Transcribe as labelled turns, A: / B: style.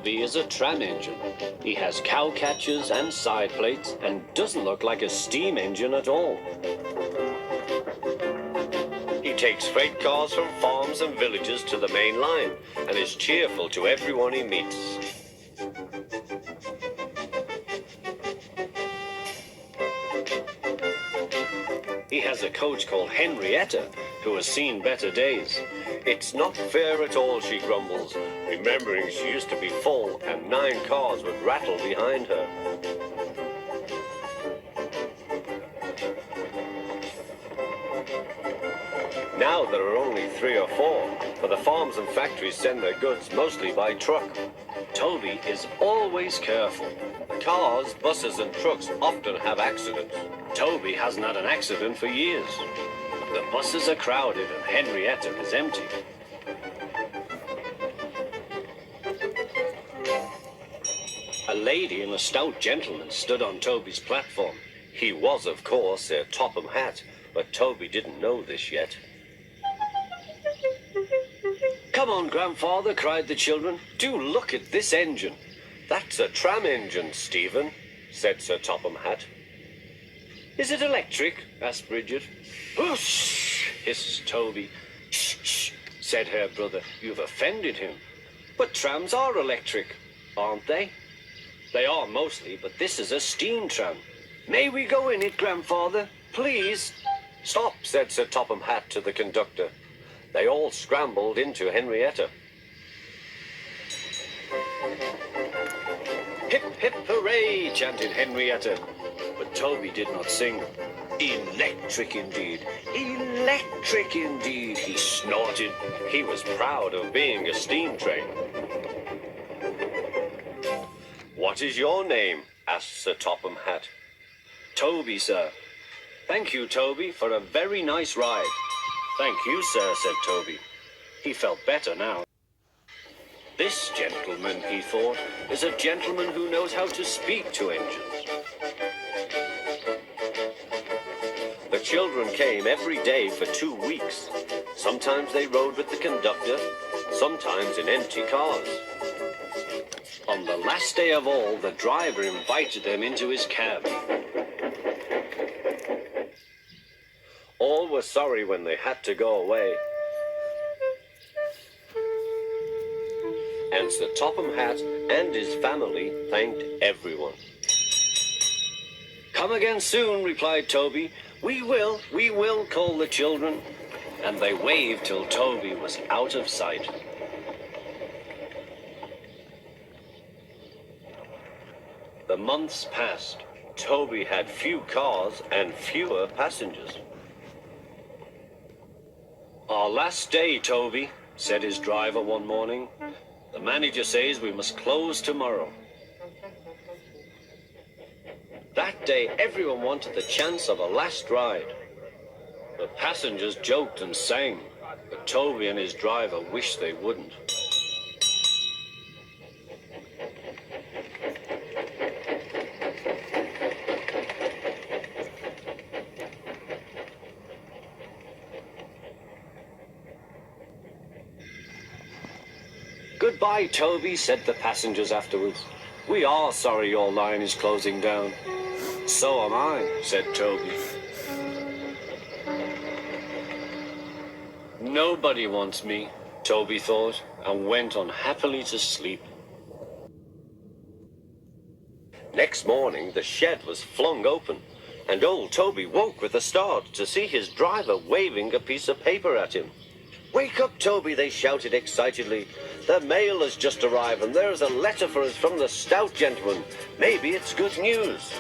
A: Toby is a tram engine. He has cow catchers and side plates and doesn't look like a steam engine at all. He takes freight cars from farms and villages to the main line and is cheerful to everyone he meets. He has a coach called Henrietta, who has seen better days. It's not fair at all, she grumbles, remembering she used to be full and 9 cars would rattle behind her. Now there are only 3 or 4, for the farms and factories send their goods mostly by truck. Toby is always careful. Cars, buses and trucks often have accidents. Toby hasn't had an accident for years. The buses are crowded and Henrietta is empty. A lady and a stout gentleman stood on Toby's platform. He was, of course, their Topham Hatt, but Toby didn't know this yet. "Come on, grandfather," cried the children. "Do look at this engine." "That's a tram engine, Stephen," said Sir Topham Hatt. "Is it electric?" asked Bridget. "Whoosh!" hissed Toby. "Shh, shh," said her brother. "You've offended him." "But trams are electric, aren't they?" "They are mostly, but this is a steam tram." "May we go in it, grandfather? Please?" "Stop," said Sir Topham Hatt to the conductor. They all scrambled into Henrietta. "Hip, hip, hooray!" chanted Henrietta. But Toby did not sing. "Electric indeed! Electric indeed!" he snorted. He was proud of being a steam train. "What is your name?" asked Sir Topham Hatt. "Toby, sir." "Thank you, Toby, for a very nice ride." "Thank you, sir," said Toby. He felt better now. This gentleman, he thought, is a gentleman who knows how to speak to engines. The children came every day for 2 weeks. Sometimes they rode with the conductor, sometimes in empty cars. On the last day of all, the driver invited them into his cab. All were sorry when they had to go away. And Sir Topham Hatt and his family thanked everyone. "Come again soon," replied Toby. We will," called the children. And they waved till Toby was out of sight. The months passed. Toby had few cars and fewer passengers. "Our last day, Toby," said his driver one morning. "The manager says we must close tomorrow." That day, everyone wanted the chance of a last ride. The passengers joked and sang, but Toby and his driver wished they wouldn't. "Goodbye, Toby," said the passengers afterwards. "We are sorry your line is closing down." "So am I," said Toby. Nobody wants me, Toby thought, and went on happily to sleep. Next morning, the shed was flung open, and old Toby woke with a start to see his driver waving a piece of paper at him. "Wake up, Toby," they shouted excitedly. "The mail has just arrived, and there is a letter for us from the stout gentleman. Maybe it's good news."